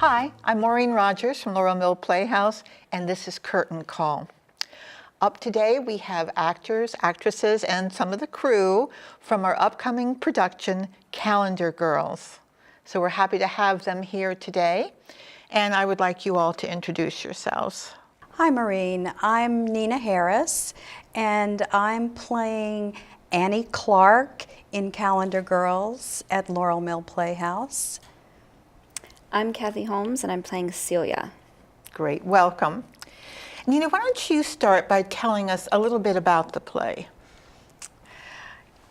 Hi, I'm Maureen Rogers from Laurel Mill Playhouse, and this is Curtain Call. Up today, we have actors, actresses, and some of the crew from our upcoming production, Calendar Girls. So we're happy to have them here today, and I would like you all to introduce yourselves. Hi Maureen, I'm Nina Harris, and I'm playing Annie Clark in Calendar Girls at Laurel Mill Playhouse. I'm Cathy Holmes, and I'm playing Celia. Great, welcome. Nina, why don't you start by telling us a little bit about the play?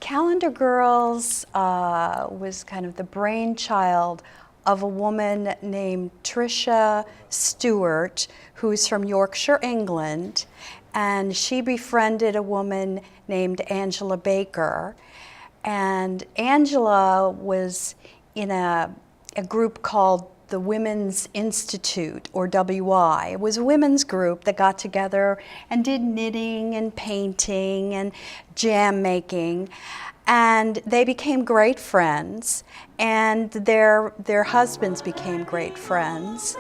Calendar Girls was kind of the brainchild of a woman named Tricia Stewart, who's from Yorkshire, England, and she befriended a woman named Angela Baker. And Angela was in a group called the Women's Institute, or WI. It was a women's group that got together and did knitting and painting and jam making. And they became great friends, and their husbands became great friends.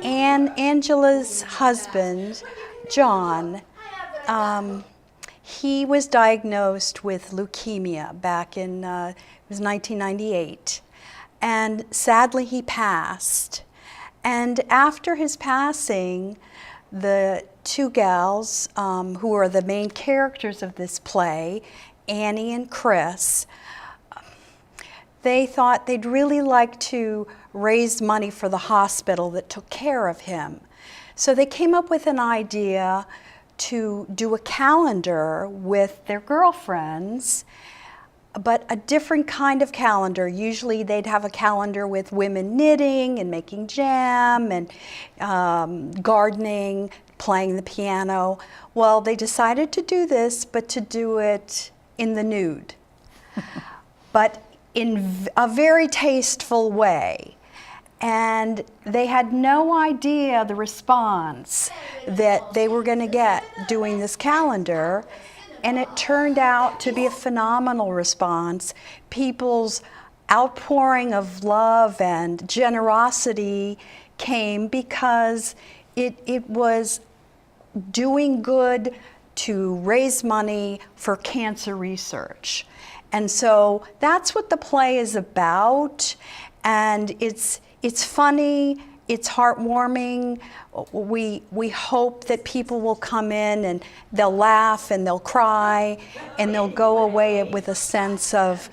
And Angela's husband, John, he was diagnosed with leukemia back in, it was 1998. And sadly, he passed. And after his passing, the two gals who are the main characters of this play, Annie and Chris, they thought they'd really like to raise money for the hospital that took care of him. So they came up with an idea to do a calendar with their girlfriends, but a different kind of calendar. Usually they'd have a calendar with women knitting and making jam and gardening, playing the piano. Well, they decided to do this, but to do it in the nude, but in a very tasteful way. And they had no idea the response that they were going to get doing this calendar. And it turned out to be a phenomenal response. People's outpouring of love and generosity came because it was doing good to raise money for cancer research. And so that's what the play is about. And it's funny, it's heartwarming. We hope that people will come in and they'll laugh and they'll cry and they'll go away with a sense of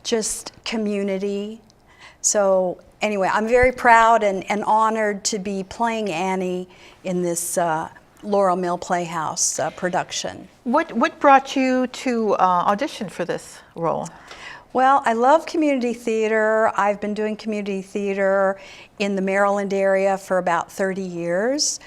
just community. So anyway, I'm very proud and honored to be playing Annie in this Laurel Mill Playhouse production. What brought you to audition for this role? Well, I love community theater. I've been doing community theater in the Maryland area for about 30 years.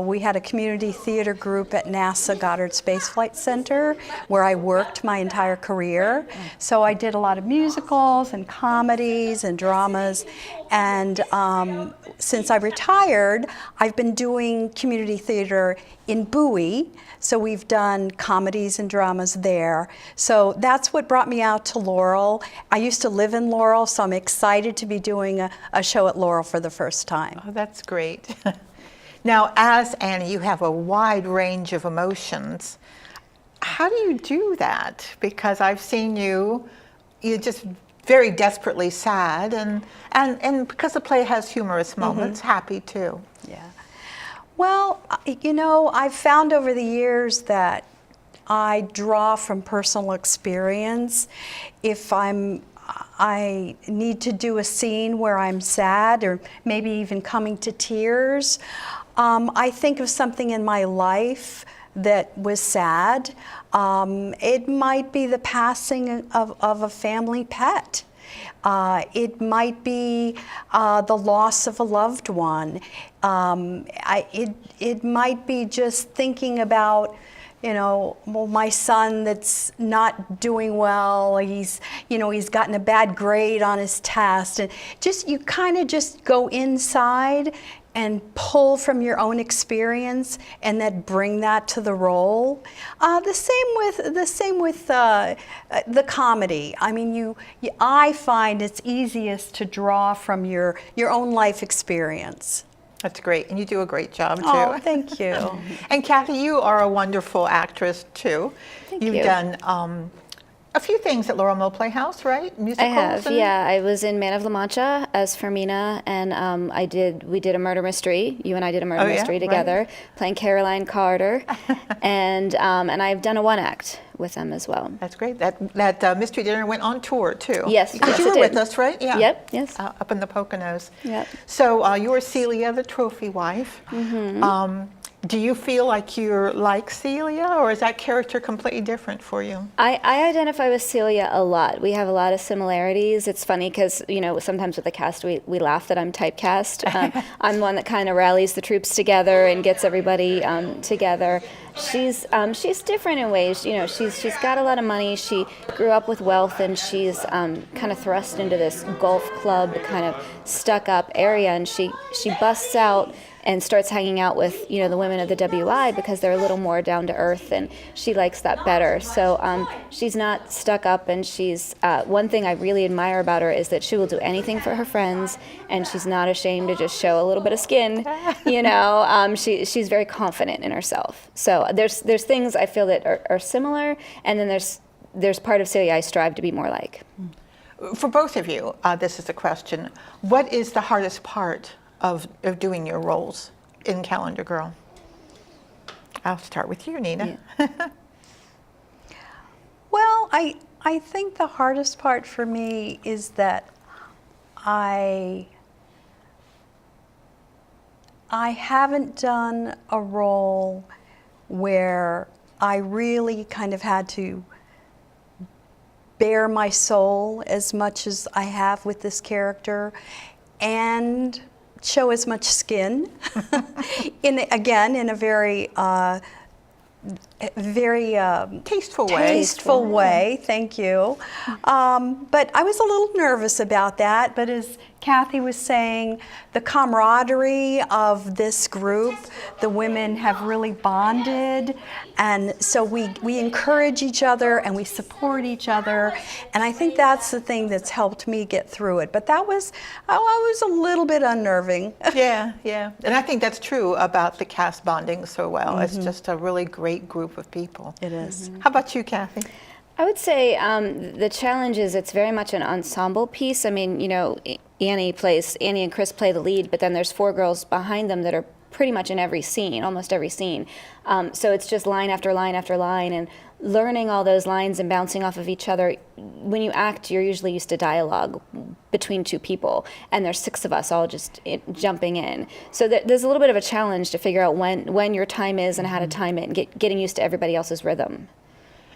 We had a community theater group at NASA Goddard Space Flight Center where I worked my entire career. So I did a lot of musicals and comedies and dramas. And since I retired, I've been doing community theater in Bowie. So we've done comedies and dramas there. So that's what brought me out to Laurel. I used to live in Laurel, so I'm excited to be doing a show at Laurel for the first time. Oh, that's great. Now, as Annie, you have a wide range of emotions. How do you do that? Because I've seen you're just very desperately sad, and because the play has humorous moments, happy too. Yeah. Well, you know, I've found over the years that I draw from personal experience. If I need to do a scene where I'm sad or maybe even coming to tears, I think of something in my life that was sad. It might be the passing of a family pet. It might be the loss of a loved one. It might be just thinking about you know, well, my son that's not doing well, he's gotten a bad grade on his test, and you kind of just go inside and pull from your own experience and then bring that to the role. The same with the comedy. I mean, I find it's easiest to draw from your own life experience. That's great, and you do a great job too. Oh, thank you. And Cathy, you are a wonderful actress too. Thank You've you. done a few things at Laurel Mill Playhouse, right? I Musicals. have, and- yeah. I was in Man of La Mancha as Fermina, and we did a murder mystery. You and I did a murder Oh, yeah, mystery right. together, playing Caroline Carter, and I've done a one act with them as well. That's great. That Mystery Dinner went on tour too. Yes, because yes, you it were did. with us, right? Yeah. Yep, yes. Up in the Poconos. Yep. So you were Celia, the trophy wife. Do you feel like you're like Celia, or is that character completely different for you? I identify with Celia a lot. We have a lot of similarities. It's funny because, you know, sometimes with the cast we laugh that I'm typecast. I'm the one that kind of rallies the troops together and gets everybody together. She's different in ways. You know, she's got a lot of money. She grew up with wealth, and she's kind of thrust into this golf club kind of stuck up area, and she busts out and starts hanging out with, you know, the women of the WI because they're a little more down to earth, and she likes that better. So she's not stuck up, and she's one thing I really admire about her is that she will do anything for her friends, and she's not ashamed to just show a little bit of skin. You know, she's very confident in herself. So there's things I feel that are similar, and then there's part of Celia I strive to be more like. For both of you, this is a question. What is the hardest part of doing your roles in Calendar Girl? I'll start with you, Nina. Yeah. Well, I think the hardest part for me is that I haven't done a role where I really kind of had to bare my soul as much as I have with this character and show as much skin in a very Tasteful way. tasteful way. Thank you. But I was a little nervous about that. But as Cathy was saying, the camaraderie of this group, the women have really bonded, and so we encourage each other and we support each other, and I think that's the thing that's helped me get through it. But that was, I was a little bit unnerving. Yeah, yeah. And I think that's true about the cast bonding so well. It's just a really great group of people. It is. How about you, Cathy? I would say the challenge is it's very much an ensemble piece. I mean, you know, Annie and Chris play the lead, but then there's 4 girls behind them that are pretty much in every scene, almost every scene. So it's just line after line after line, and learning all those lines and bouncing off of each other. When you act, you're usually used to dialogue between 2 people, and there's 6 of us all just jumping in. So there's a little bit of a challenge to figure out when your time is and how to time it, and getting used to everybody else's rhythm.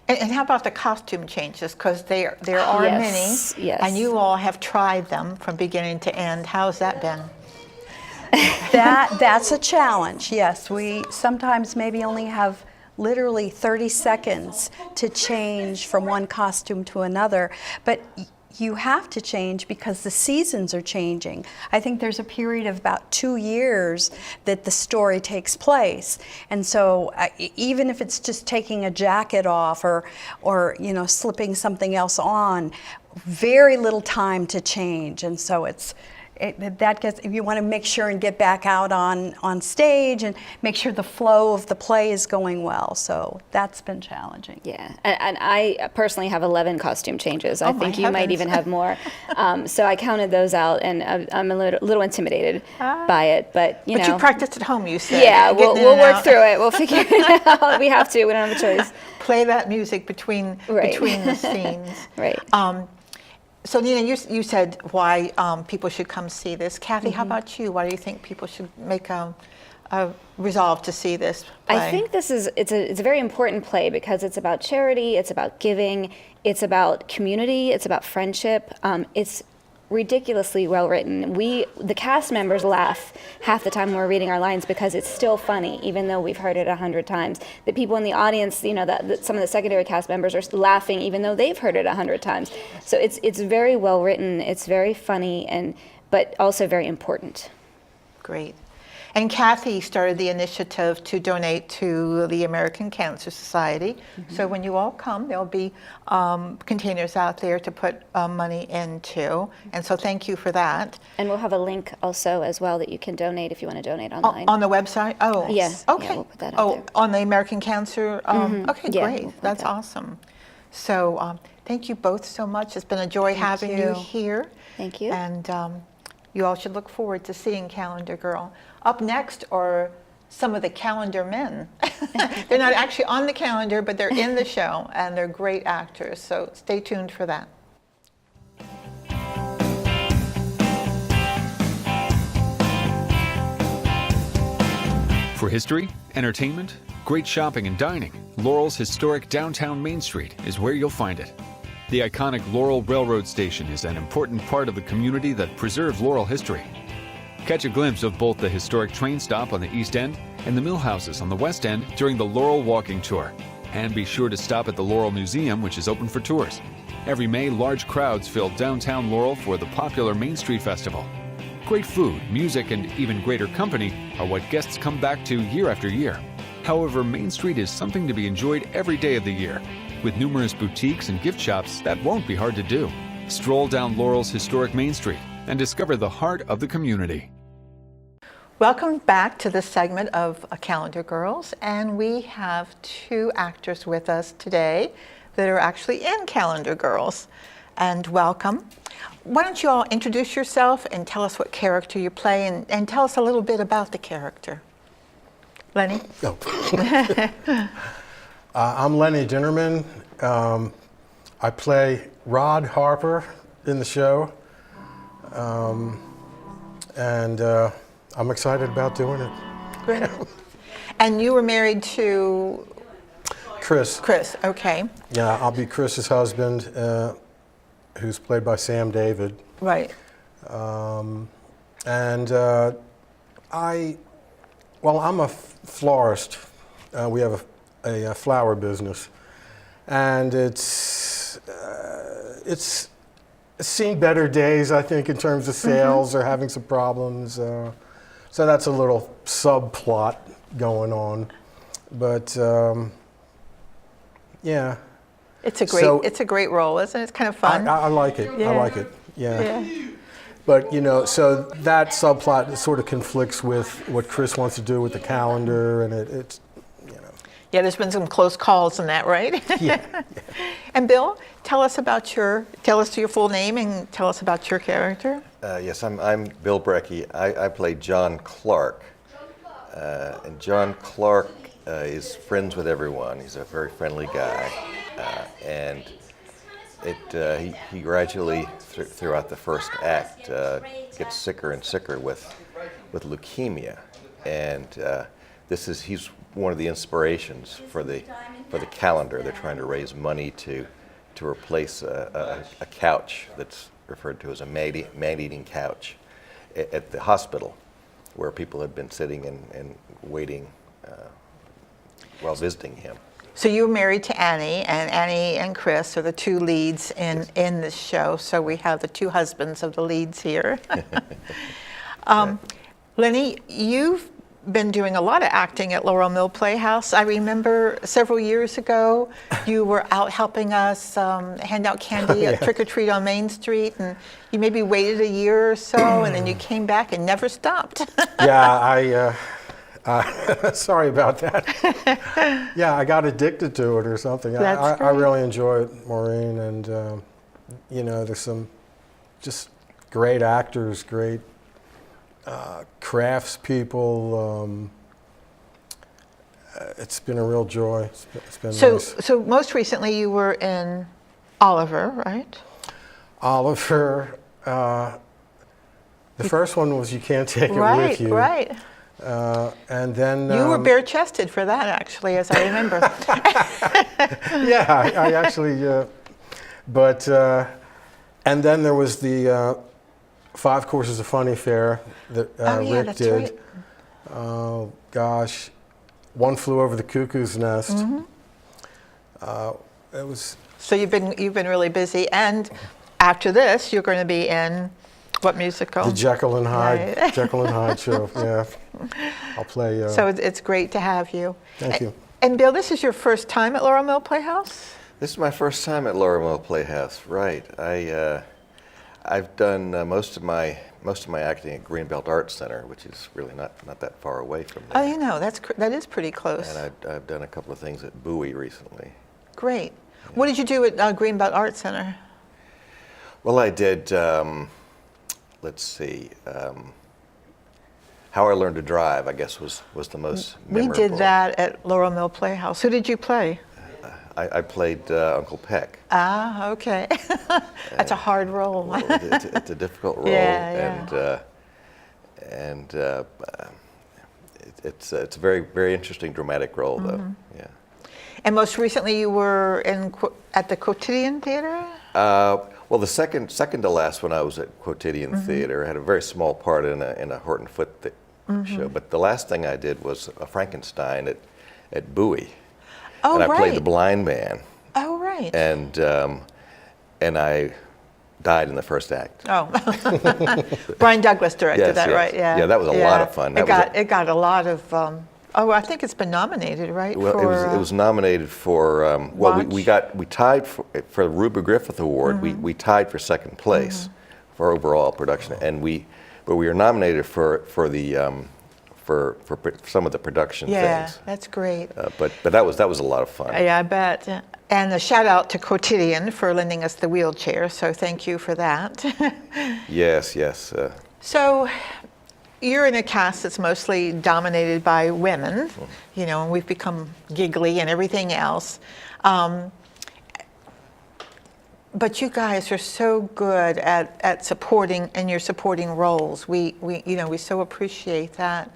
And how about the costume changes? Because there are Yes, many, yes. and you all have tried them from beginning to end. How's that been? That's a challenge. Yes, we sometimes maybe only have literally 30 seconds to change from one costume to another, but you have to change because the seasons are changing. I think there's a period of about 2 years that the story takes place, and so even if it's just taking a jacket off or you know, slipping something else on, very little time to change, and so that gets, if you want to make sure and get back out on stage and make sure the flow of the play is going well. So that's been challenging. Yeah, and I personally have 11 costume changes. I Oh, my think you might heavens. even have more. So I counted those out, and I'm a little intimidated by it. But you But know, you practiced at home, you said. yeah, Getting in we'll and work out. through it. We'll figure it out. We have to. We don't have a choice. Play that music between Right. the scenes. Right. So Nina, you said why people should come see this. Cathy, how about you? Why do you think people should make a resolve to see this play? I think it's a very important play because it's about charity, it's about giving, it's about community, it's about friendship. It's ridiculously well written. The cast members laugh half the time when we're reading our lines because it's still funny, even though we've heard it 100 times. The people in the audience, you know, some of the secondary cast members are laughing even though they've heard it 100 times. So it's very well written, it's very funny, but also very important. Great. And Cathy started the initiative to donate to the American Cancer Society. So when you all come, there'll be containers out there to put money into. And so thank you for that. And we'll have a link also as well that you can donate if you want to donate online. On the website? Oh, Yeah. okay. Yeah, we'll put that out there. On the American Cancer? Okay, Yeah, great. we'll put That's that. awesome. So thank you both so much. It's been a joy having you here. Thank you. And you all should look forward to seeing Calendar Girl. Up next are some of the calendar men. They're not actually on the calendar, but they're in the show, and they're great actors. So stay tuned for that. For history, entertainment, great shopping and dining, Laurel's historic downtown Main Street is where you'll find it. The iconic Laurel Railroad Station is an important part of the community that preserves Laurel history. Catch a glimpse of both the historic train stop on the East End and the mill houses on the West End during the Laurel Walking Tour. And be sure to stop at the Laurel Museum, which is open for tours. Every May, large crowds fill downtown Laurel for the popular Main Street Festival. Great food, music, and even greater company are what guests come back to year after year. However, Main Street is something to be enjoyed every day of the year. With numerous boutiques and gift shops, that won't be hard to do. Stroll down Laurel's historic Main Street and discover the heart of the community. Welcome back to this segment of Calendar Girls, and we have two actors with us today that are actually in Calendar Girls. And welcome. Why don't you all introduce yourself and tell us what character you play, and tell us a little bit about the character. Lenny? Oh. I'm Lenny Dinerman. I play Rod Harper in the show, and I'm excited about doing it. Great. And you were married to Chris. Chris, okay. Yeah, I'll be Chris's husband, who's played by Sam David. Right. I'm a florist. We have a flower business, and it's seen better days, I think, in terms of sales or having some problems. So that's a little subplot going on, but yeah. It's a great role, isn't it? It's kind of fun. I like it. Yeah. I like it. Yeah. But so that subplot sort of conflicts with what Chris wants to do with the calendar, and it's. Yeah, there's been some close calls in that, right? Yeah. And Bill, tell us your full name and tell us about your character. Yes, I'm Bill Brecky. I play John Clark. And John Clark is friends with everyone. He's a very friendly guy. And he gradually, throughout the first act, gets sicker and sicker with leukemia. And he's one of the inspirations for the calendar. They're trying to raise money to replace a couch that's referred to as a man-eating couch at the hospital, where people had been sitting and waiting while visiting him. So you were married to Annie, and Annie and Chris are the two leads in this show. So we have the two husbands of the leads here. Lenny, you've been doing a lot of acting at Laurel Mill Playhouse. I remember several years ago, you were out helping us hand out candy at Trick or Treat on Main Street, and you maybe waited a year or so, and then you came back and never stopped. Yeah, sorry about that. Yeah, I got addicted to it or something. I really enjoy it, Maureen, and there's some just great actors, great craftspeople. It's been a real joy. It's been nice. So most recently you were in Oliver, right? Oliver. The first one was You Can't Take It With You. Right. And then you were bare-chested for that, actually, as I remember. Yeah, I actually. And then there was the 5 Courses of Funny Fare that yeah, Rick that's did. right. Oh gosh, One Flew Over the Cuckoo's Nest. It was. So you've been really busy, and after this, you're going to be in what musical? The Jekyll and Hyde, Right. Jekyll and Hyde show. Yeah, I'll play. So it's great to have you. Thank you. And Bill, this is your first time at Laurel Mill Playhouse? This is my first time at Laurel Mill Playhouse. Right. I've done most of my acting at Greenbelt Arts Center, which is really not that far away from there. Oh, you know, that is pretty close. And I've done a couple of things at Bowie recently. Great. What did you do at Greenbelt Arts Center? Well, I did. Let's see. How I Learned to Drive, I guess, was the most memorable. We did that at Laurel Mill Playhouse. Who did you play? I played Uncle Peck. Ah, okay. That's a hard role. Well, it's a difficult role, Yeah. and it's a very interesting dramatic role, though. Yeah. And most recently, you were at the Quotidian Theater? Well, the second to last one, I was at Quotidian Theater. I had a very small part in a Horton Foote show, but the last thing I did was a Frankenstein at Bowie. Oh, and I right. played the blind man. Oh, right. And I died in the first act. Oh. Brian Douglas directed Yes, that, yes. right? Yeah. Yeah, that was a lot of fun. It got a lot of. I think it's been nominated, right? Well, it was nominated for. We tied for the Ruby Griffith Award. We tied for second place for overall production, and we were nominated for some of the production Yeah, things. that's great. But that was a lot of fun. Yeah, I bet. And a shout out to Quotidian for lending us the wheelchair. So thank you for that. Yes. So you're in a cast that's mostly dominated by women, you know, and we've become giggly and everything else. But you guys are so good at supporting, and your supporting roles. We so appreciate that.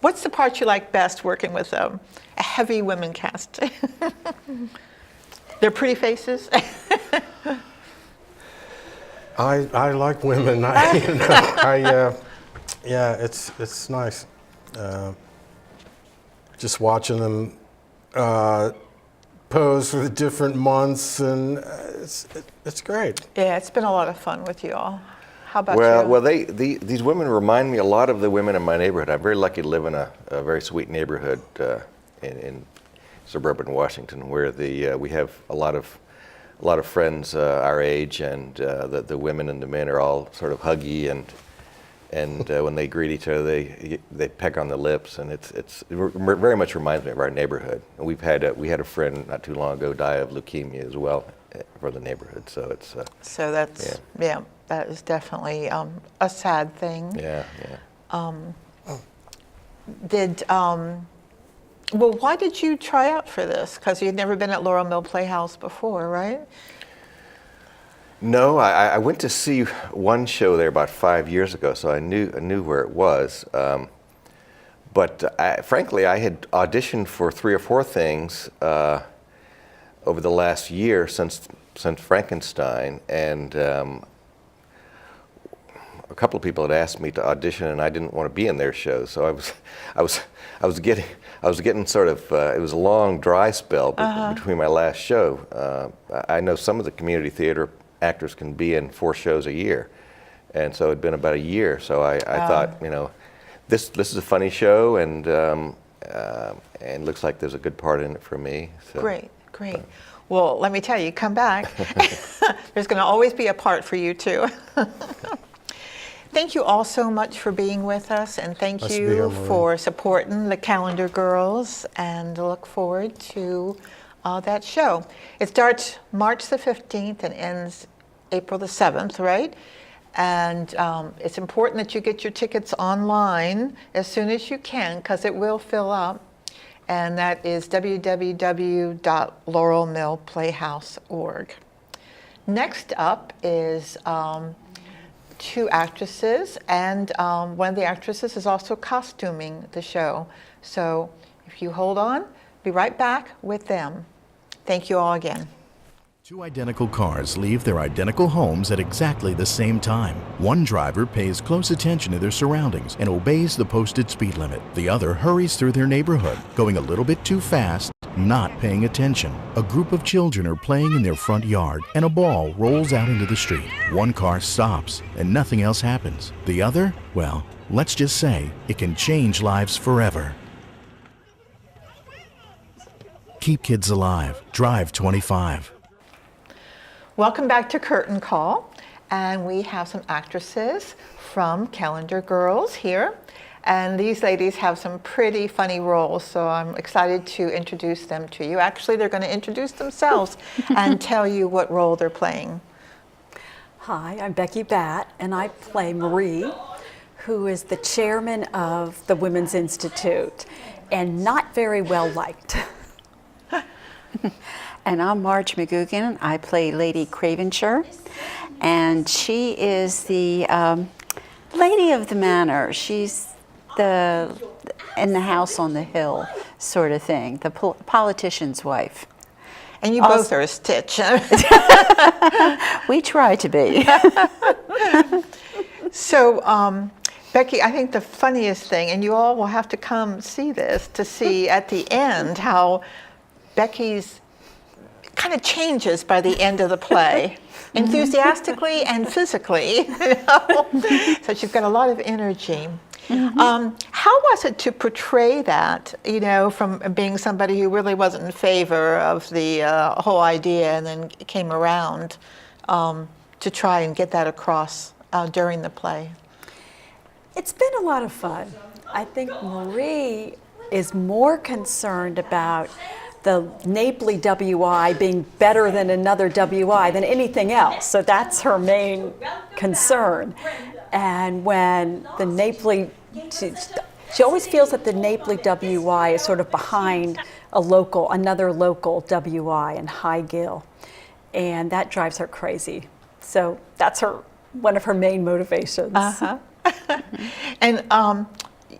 What's the part you like best working with a heavy women cast? They're pretty faces. I like women. Yeah, it's nice. Just watching them pose for the different months, and it's great. Yeah, it's been a lot of fun with you all. How about you? Well, these women remind me a lot of the women in my neighborhood. I'm very lucky to live in a very sweet neighborhood in suburban Washington, where we have a lot of friends our age, and the women and the men are all sort of huggy, and when they greet each other, they peck on the lips, and it very much reminds me of our neighborhood. And we had a friend not too long ago die of leukemia as well for the neighborhood. So it's So that's that is definitely a sad thing. yeah. Well, why did you try out for this? Because you'd never been at Laurel Mill Playhouse before, right? No, I went to see one show there about 5 years ago, so I knew where it was. But frankly, I had auditioned for 3 or 4 things over the last year since Frankenstein, and a couple of people had asked me to audition, and I didn't want to be in their show. So I was getting sort of. It was a long dry spell between my last show. I know some of the community theater actors can be in 4 shows a year, and so it'd been about a year. So I thought, this is a funny show, and looks like there's a good part in it for me. So. Great. Well, let me tell you, come back. There's going to always be a part for you too. Thank you all so much for being with us, and thank Nice to be you here, Maureen. for supporting the Calendar Girls, and look forward to that show. It starts March the 15th and ends April the 7th, right? And it's important that you get your tickets online as soon as you can, because it will fill up. And that is www.laurelmillplayhouse.org. Next up is 2 actresses, and one of the actresses is also costuming the show. So if you hold on, be right back with them. Thank you all again. Two identical cars leave their identical homes at exactly the same time. One driver pays close attention to their surroundings and obeys the posted speed limit. The other hurries through their neighborhood, going a little bit too fast, not paying attention. A group of children are playing in their front yard and a ball rolls out into the street. One car stops and nothing else happens. The other, well, let's just say it can change lives forever. Keep kids alive. Drive 25. Welcome back to Curtain Call, and we have some actresses from Calendar Girls here, and these ladies have some pretty funny roles, so I'm excited to introduce them to you. Actually, they're going to introduce themselves and tell you what role they're playing. Hi, I'm Becky Batt, and I play Marie, who is the chairman of the Women's Institute, and not very well liked. And I'm Marge McGugen. I play Lady Cravenshire, and she is the lady of the manor. She's in the house on the hill sort of thing, the politician's wife. And you both are a stitch. We try to be. So, Becky, I think the funniest thing, and you all will have to come see this, to see at the end how Becky's kind of changes by the end of the play, enthusiastically and physically. So she's got a lot of energy. How was it to portray that, from being somebody who really wasn't in favor of the whole idea and then came around to try and get that across during the play? It's been a lot of fun. I think Marie is more concerned about the Naples WI being better than another WI than anything else. So that's her main concern. And when the Naples, she always feels that the Naples WI is sort of behind another local WI in High Gill. And that drives her crazy. So that's one of her main motivations. Uh-huh. And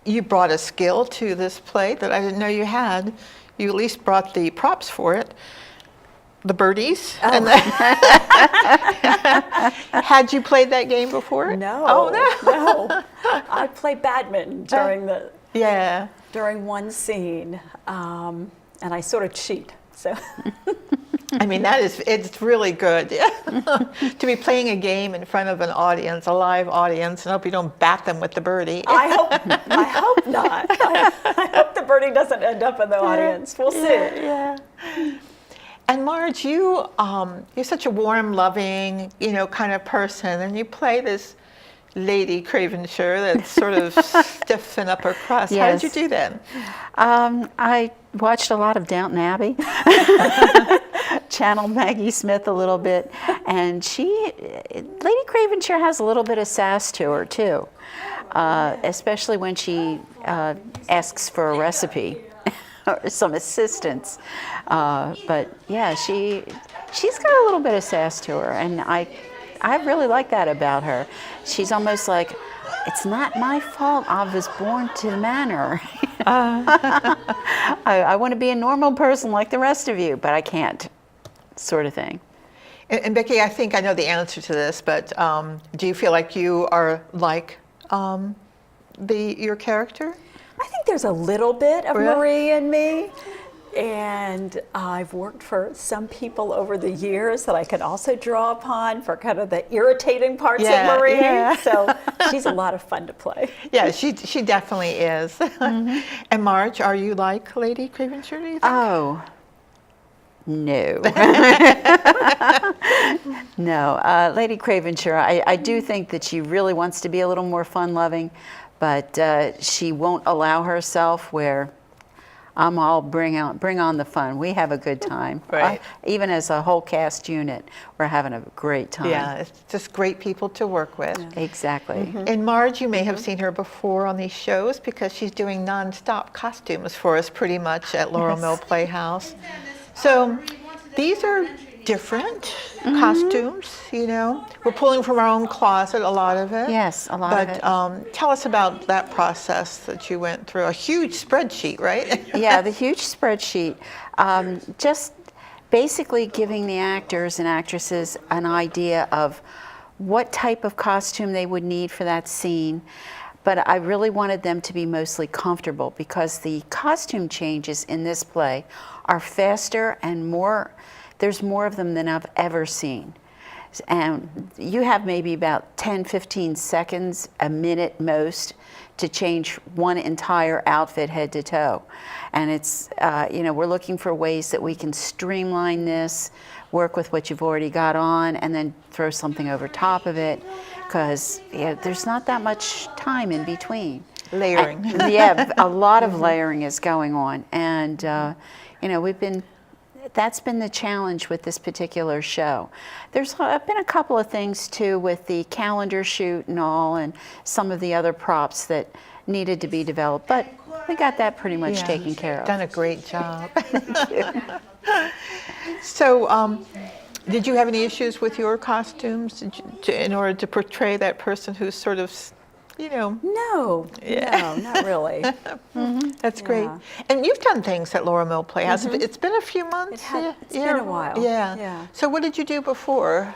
you brought a skill to this play that I didn't know you had. You at least brought the props for it, the birdies. Oh. And had you played that game before? No. Oh, no. I played badminton during one scene, and I sort of cheat. So. I mean, it's really good to be playing a game in front of an audience, a live audience, and hope you don't bat them with the birdie. I hope not. I hope the birdie doesn't end up in the audience. We'll see. Yeah. And Marge, you're such a warm, loving, kind of person, and you play this Lady Cravenshire that's sort of stiff and upper crust. Yes. How did you do that? I watched a lot of Downton Abbey, channeled Maggie Smith a little bit, and Lady Cravenshire has a little bit of sass to her too, especially when she asks for a recipe or some assistance. But yeah, she's got a little bit of sass to her, and I really like that about her. She's almost like, it's not my fault I was born to the manor. I want to be a normal person like the rest of you, but I can't, sort of thing. And Becky, I think I know the answer to this, but do you feel like you are like your character? I think there's a little bit of Really? Marie in me. And I've worked for some people over the years that I could also draw upon for kind of the irritating parts of Marie. Yeah. So she's a lot of fun to play. Yeah, she definitely is. Mm-hmm. And Marge, are you like Lady Cravenshire, do you think? Oh, no. No, Lady Cravenshire, I do think that she really wants to be a little more fun-loving, but she won't allow herself where I'm all bring on the fun. We have a good time. Right. Even as a whole cast unit, we're having a great time. Yeah, it's just great people to work with. Yeah. Exactly. Mm-hmm. And Marge, you may have seen her before on these shows because she's doing non-stop costumes for us pretty much at Laurel Mill Playhouse. So these are different costumes, We're pulling from our own closet, a lot of it. Yes, a lot of it. But tell us about that process that you went through. A huge spreadsheet, right? Yeah, the huge spreadsheet. Just basically giving the actors and actresses an idea of what type of costume they would need for that scene. But I really wanted them to be mostly comfortable because the costume changes in this play are faster and there's more of them than I've ever seen. And you have maybe about 10, 15 seconds, a minute most, to change one entire outfit head to toe. And it's, we're looking for ways that we can streamline this, work with what you've already got on, and then throw something over top of it, because there's not that much time in between. Layering. Yeah, a lot of layering is going on. And, that's been the challenge with this particular show. There's been a couple of things too with the calendar shoot and all, and some of the other props that needed to be developed, but we got that pretty much taken care of. Done a great job. So, did you have any issues with your costumes in order to portray that person who's sort of, No, no, not really. That's great. Yeah. And you've done things at Laurel Mill Playhouse. It's been a few months. It's been a while. Yeah. So what did you do before?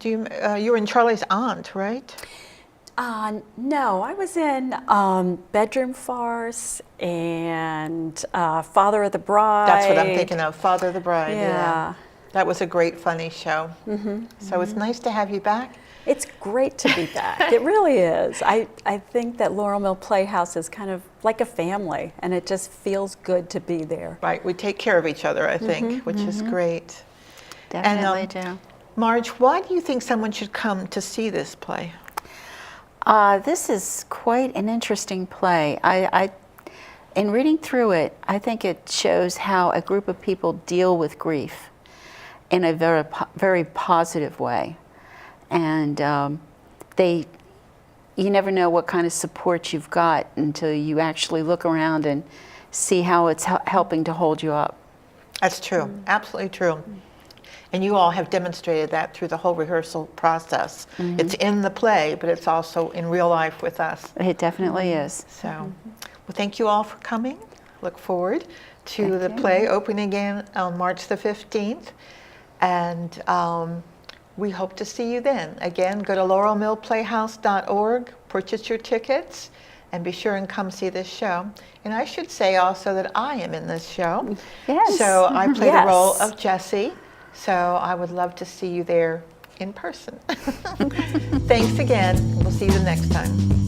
You were in Charlie's Aunt, right? No, I was in Bedroom Farce and Father of the Bride. That's what I'm thinking of, Father of the Bride. Yeah. That was a great, funny show. So it's nice to have you back. It's great to be back. It really is. I think that Laurel Mill Playhouse is kind of like a family, and it just feels good to be there. Right, we take care of each other, I think, which is great. Definitely do. Marge, why do you think someone should come to see this play? This is quite an interesting play. In reading through it, I think it shows how a group of people deal with grief in a very, very positive way. And you never know what kind of support you've got until you actually look around and see how it's helping to hold you up. That's true, absolutely true. And you all have demonstrated that through the whole rehearsal process. It's in the play, but it's also in real life with us. It definitely is. So, well, thank you all for coming. Look forward to the play opening again on March the 15th. And we hope to see you then. Again, go to laurelmillplayhouse.org, purchase your tickets, and be sure and come see this show. And I should say also that I am in this show. Yes. So I play the role of Jessie. So I would love to see you there in person. Thanks again. We'll see you the next time.